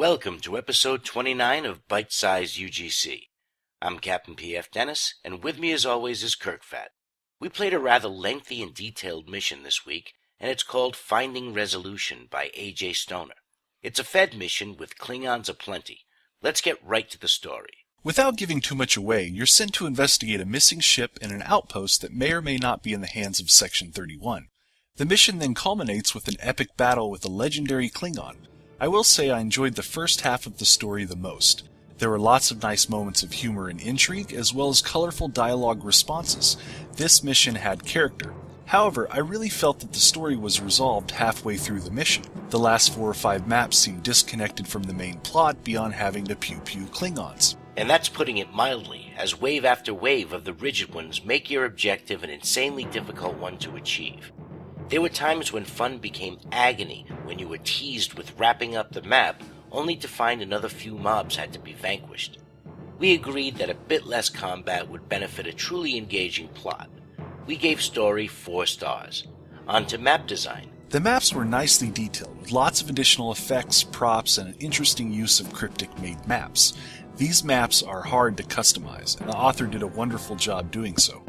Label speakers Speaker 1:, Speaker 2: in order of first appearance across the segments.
Speaker 1: Welcome to episode 29 of BitesizeUGC. I'm Captain P.F. Dennis, and with me as always is Kirkfat. We played a rather lengthy and detailed mission this week, and it's called Finding Resolution by ajstoner. It's a Fed mission with Klingons aplenty. Let's get right to the story.
Speaker 2: Without giving too much away, you're sent to investigate a missing ship in an outpost that may or may not be in the hands of Section 31. The mission then culminates with an epic battle with a legendary Klingon. I will say I enjoyed the first half of the story the most. There were lots of nice moments of humor and intrigue, as well as colorful dialogue responses. This mission had character. However, I really felt that the story was resolved halfway through the mission. The last 4 or 5 maps seemed disconnected from the main plot beyond having to pew-pew Klingons.
Speaker 1: And that's putting it mildly, as wave after wave of the rigid ones make your objective an insanely difficult one to achieve. There were times when fun became agony when you were teased with wrapping up the map, only to find another few mobs had to be vanquished. We agreed that a bit less combat would benefit a truly engaging plot. We gave story 4 stars. On to map design.
Speaker 2: The maps were nicely detailed, with lots of additional effects, props, and an interesting use of cryptic-made maps. These maps are hard to customize, and the author did a wonderful job doing so.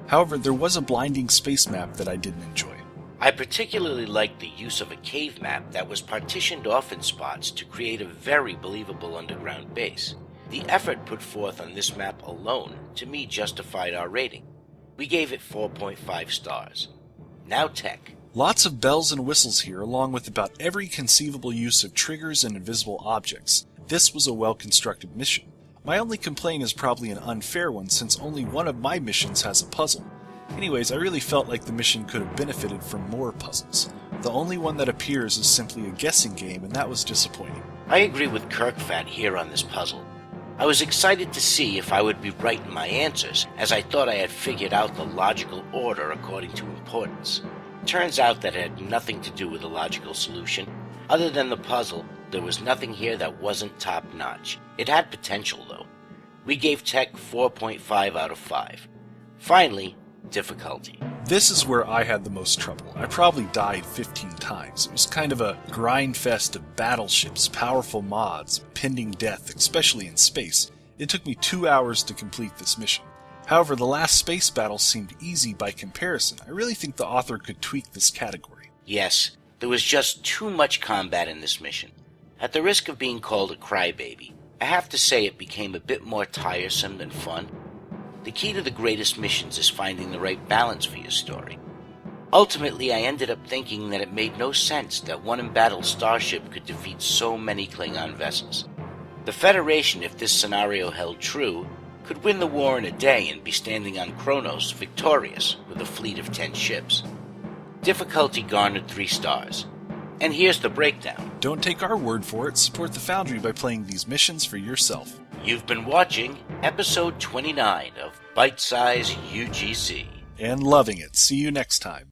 Speaker 2: However, there was a blinding space map that I didn't enjoy.
Speaker 1: I particularly liked the use of a cave map that was partitioned off in spots to create a very believable underground base. The effort put forth on this map alone, to me, justified our rating. We gave it 4.5 stars. Now tech.
Speaker 2: Lots of bells and whistles here, along with about every conceivable use of triggers and invisible objects. This was a well-constructed mission. My only complaint is probably an unfair one, since only one of my missions has a puzzle. Anyways, I really felt like the mission could have benefited from more puzzles. The only one that appears is simply a guessing game, and that was disappointing.
Speaker 1: I agree with Kirkfat here on this puzzle. I was excited to see if I would be right in my answers, as I thought I had figured out the logical order according to importance. Turns out that it had nothing to do with a logical solution. Other than the puzzle, there was nothing here that wasn't top-notch. It had potential, though. We gave tech 4.5 out of 5. Finally, difficulty.
Speaker 2: This is where I had the most trouble. I probably died 15 times. It was kind of a grind fest of battleships, powerful mods, pending death, especially in space. It took me 2 hours to complete this mission. However, the last space battle seemed easy by comparison. I really think the author could tweak this category.
Speaker 1: Yes, there was just too much combat in this mission. At the risk of being called a crybaby, I have to say it became a bit more tiresome than fun. The key to the greatest missions is finding the right balance for your story. Ultimately, I ended up thinking that it made no sense that one embattled starship could defeat so many Klingon vessels. The Federation, if this scenario held true, could win the war in a day and be standing on Kronos victorious with a fleet of 10 ships. Difficulty garnered 3 stars. And here's the breakdown.
Speaker 2: Don't take our word for it. Support the Foundry by playing these missions for yourself.
Speaker 1: You've been watching episode 29 of Bitesize UGC.
Speaker 2: And loving it. See you next time.